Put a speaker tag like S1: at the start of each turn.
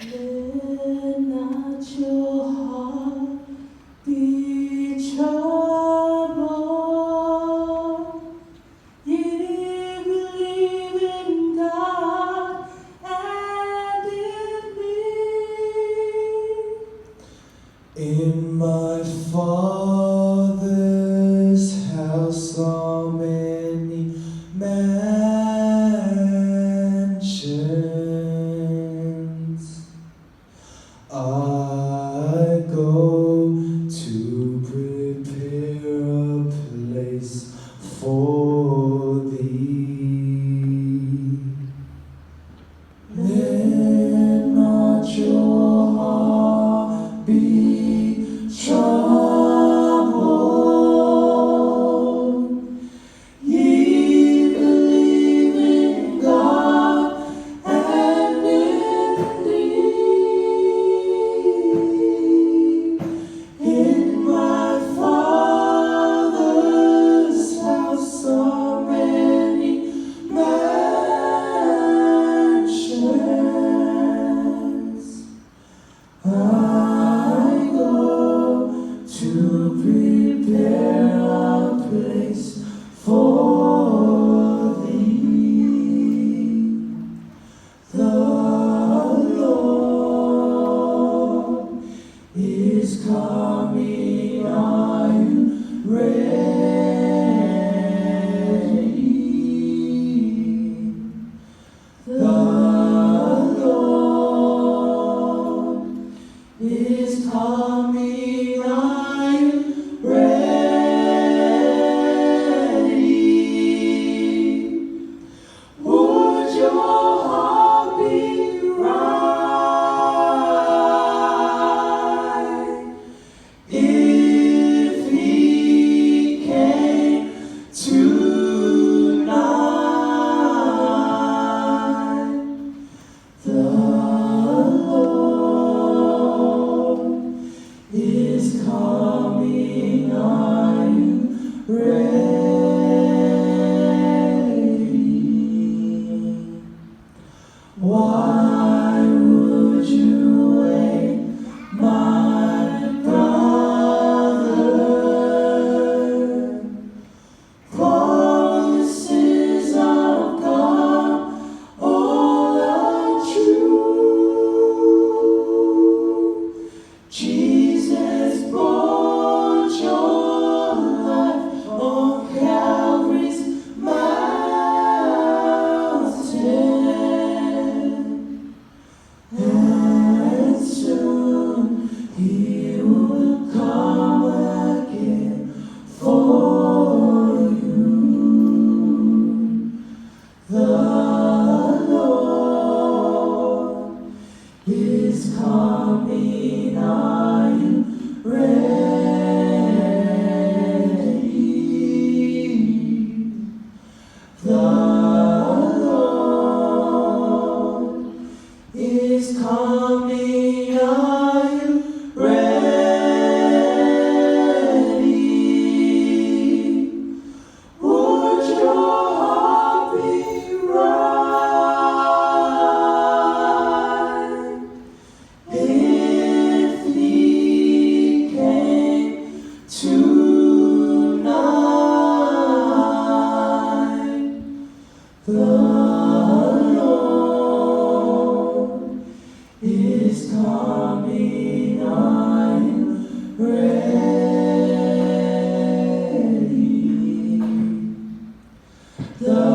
S1: Let not your heart be troubled. Ye believe in God and in me. In my Father's house are many mansions. I go to prepare a place for thee. Let not your heart be troubled. Ye believe in God and in me. In my Father's house are many mansions. I go to prepare a place for thee. The Lord is coming. Are you ready? The Lord is coming. Are you ready? Would your heart be right if he came tonight? The Lord is coming. Are you ready? Why would you wait, my brother? Promises of God, all are true. Jesus bought your life on Calvary's mountain, and soon he will come again for you. The Lord is coming. Are you ready? The Lord is coming. Are you ready? Would your heart be right if he came tonight? The Lord is coming. Are you ready? The